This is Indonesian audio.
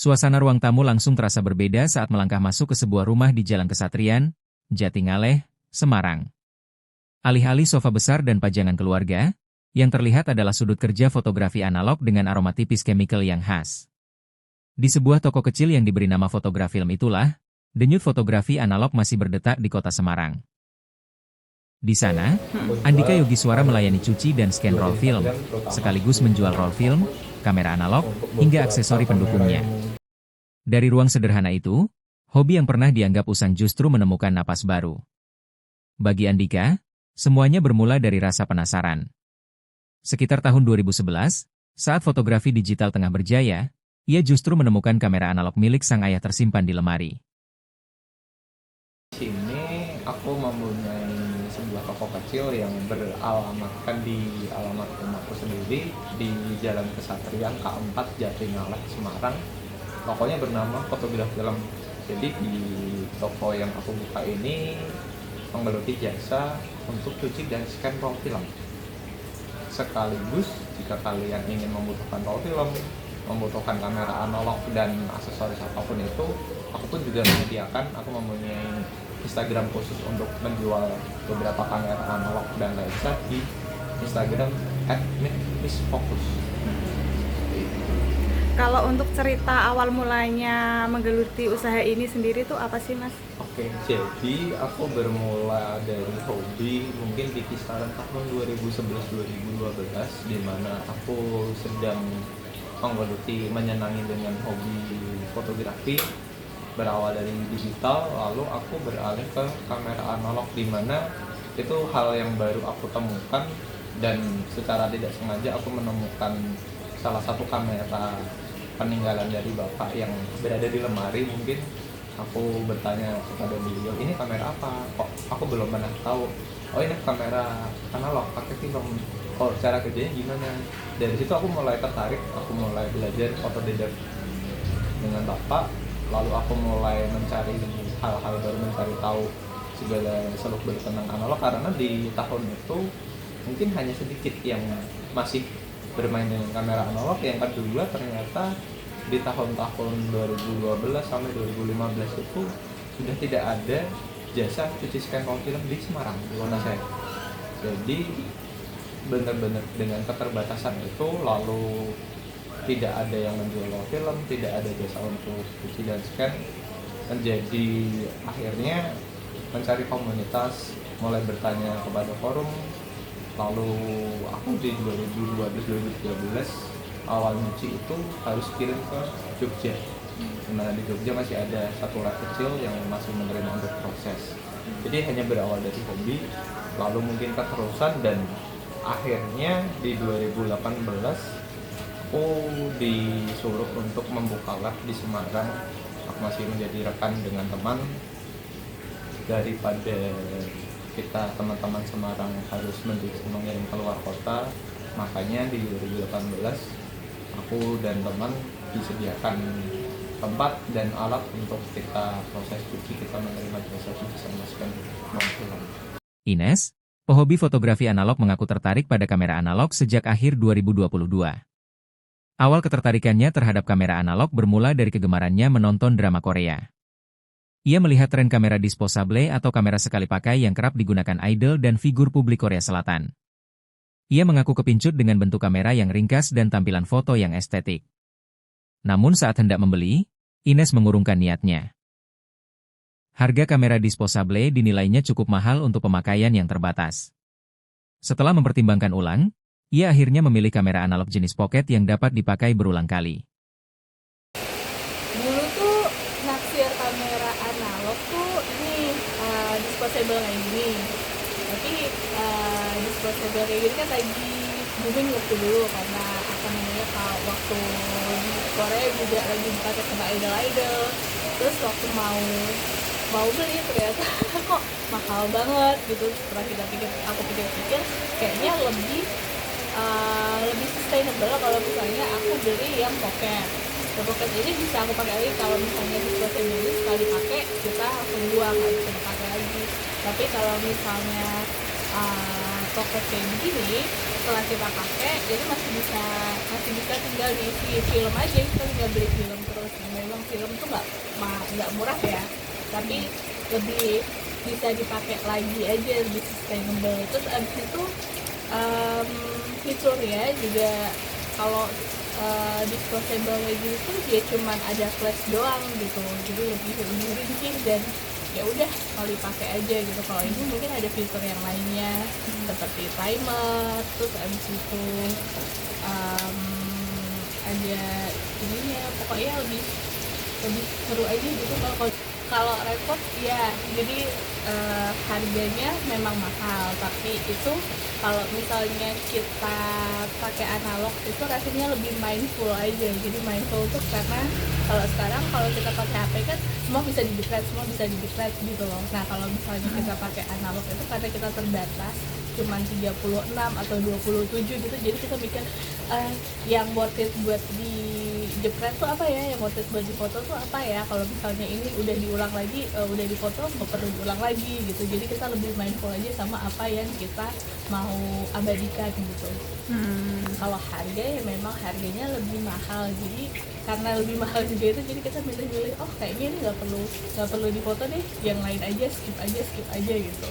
Suasana ruang tamu langsung terasa berbeda saat melangkah masuk ke sebuah rumah di Jalan Kesatrian, Jatingaleh, Semarang. Alih-alih sofa besar dan pajangan keluarga, yang terlihat adalah sudut kerja fotografi analog dengan aroma tipis chemical yang khas. Di sebuah toko kecil yang diberi nama Fotografilm itulah, denyut fotografi analog masih berdetak di kota Semarang. Di sana, Andika Yogiswara melayani cuci dan scan roll film, sekaligus menjual roll film, kamera analog, hingga aksesori pendukungnya. Dari ruang sederhana itu, hobi yang pernah dianggap usang justru menemukan napas baru. Bagi Andika, semuanya bermula dari rasa penasaran. Sekitar tahun 2011, saat fotografi digital tengah berjaya, ia justru menemukan kamera analog milik sang ayah tersimpan di lemari. Di sini aku mempunyai sebuah toko kecil yang beralamatkan di alamat rumahku sendiri di Jalan Kesatrian K4 Jatingaleh, Semarang. Tokonya bernama Fotografilm. Jadi di toko yang aku buka ini menggeluti jasa untuk cuci dan scan roll film. Sekaligus jika kalian ingin membutuhkan roll film, membutuhkan kamera analog dan aksesoris apapun itu, aku pun juga menyediakan. Aku mempunyai Instagram khusus untuk menjual beberapa kamera analog dan lensa di Instagram @misfocus. Kalau untuk cerita awal mulanya menggeluti usaha ini sendiri tuh apa sih, Mas? Oke, jadi aku bermula dari hobi mungkin di kisaran tahun 2011-2012, di mana aku sedang menggeluti menyenangi dengan hobi fotografi. Berawal dari digital, lalu aku beralih ke kamera analog, di mana itu hal yang baru aku temukan, dan secara tidak sengaja aku menemukan salah satu kamera peninggalan dari bapak yang berada di lemari. Mungkin aku bertanya kepada beliau, ini kamera apa? Kok aku belum pernah tahu. Oh, ini kamera analog pakai film. Oh, cara kerjanya gimana? Dari situ aku mulai tertarik, aku mulai belajar otodidak dengan bapak. Lalu aku mulai mencari hal-hal baru, mencari tahu segala seluk-beluk tentang analog, karena di tahun itu mungkin hanya sedikit yang masih bermain dengan kamera analog. Yang kedua, ternyata di tahun-tahun 2012 sampai 2015 itu sudah tidak ada jasa cuci scan roll film di Semarang, di Wonosari. Jadi benar-benar dengan keterbatasan itu, lalu tidak ada yang menjual roll film, tidak ada jasa untuk cuci dan scan. Jadi akhirnya mencari komunitas, mulai bertanya kepada forum. Lalu aku di 2012-2013 awal nyuci itu harus kirim ke Jogja, dimana di Jogja masih ada satu lab kecil yang masih menerima untuk proses. Jadi hanya berawal dari hobi, lalu mungkin keterusan, dan akhirnya di 2018 aku disuruh untuk membuka lab di Semarang. Aku masih menjadi rekan dengan teman. Daripada kita teman-teman Semarang harus mengirim keluar kota, makanya di 2018 aku dan teman disediakan tempat dan alat untuk kita proses cuci, kita menerima jasa cuci sama scan film. Ines, pehobi fotografi analog, mengaku tertarik pada kamera analog sejak akhir 2022. Awal ketertarikannya terhadap kamera analog bermula dari kegemarannya menonton drama Korea. Ia melihat tren kamera disposable atau kamera sekali pakai yang kerap digunakan idol dan figur publik Korea Selatan. Ia mengaku kepincut dengan bentuk kamera yang ringkas dan tampilan foto yang estetik. Namun saat hendak membeli, Ines mengurungkan niatnya. Harga kamera disposable dinilainya cukup mahal untuk pemakaian yang terbatas. Setelah mempertimbangkan ulang, ia akhirnya memilih kamera analog jenis pocket yang dapat dipakai berulang kali. Dulu tuh naksir kamera analog tuh ini disposable kayak gini. Tapi disposable kayak gini kan lagi booming waktu dulu, karena apa namanya, waktu di Korea juga lagi dipakai sama idol-idol. Terus waktu mau beli ternyata kok mahal banget gitu. Setelah aku pikir-pikir kayaknya lebih sustainable kalau misalnya aku beli yang pocket. Pocket ini bisa aku pakai lagi. Kalau misalnya disposable ini sekali pakai kita langsung buang, nggak bisa dipakai lagi. Tapi kalau misalnya pocket kayak begini, setelah kita pakai jadi masih bisa tinggal diisi film aja, kita tinggal beli film terus. Nah, memang film tuh nggak murah ya, tapi lebih bisa dipakai lagi aja, lebih sustainable. Terus abis itu fiturnya juga kalau disposable kayak gitu dia cuman ada flash doang gitu, jadi lebih ringkih dan ya udah sekali pakai aja gitu. Kalau ini mungkin ada fitur yang lainnya seperti timer, terus abis itu ada ininya, pokoknya lebih seru aja gitu. Kalau repot ya, jadi harganya memang mahal, tapi itu kalau misalnya kita pakai analog itu rasanya lebih mindful aja. Jadi mindful tuh karena kalau sekarang kalau kita pakai HP kan semua bisa di-decred gitu loh. Nah kalau misalnya kita pakai analog itu karena kita terbatas cuman 36 atau 27 gitu, jadi kita mikir yang worth it buat di jepret tuh apa ya, yang worth it buat difoto tuh apa ya. Kalau misalnya ini udah diulang lagi, udah difoto nggak perlu diulang lagi gitu. Jadi kita lebih mindful aja sama apa yang kita mau abadikan gitu. Kalau harga ya memang harganya lebih mahal, jadi karena lebih mahal juga itu jadi kita milih-milih, oh kayaknya ini nggak perlu difoto deh, yang lain aja skip aja gitu.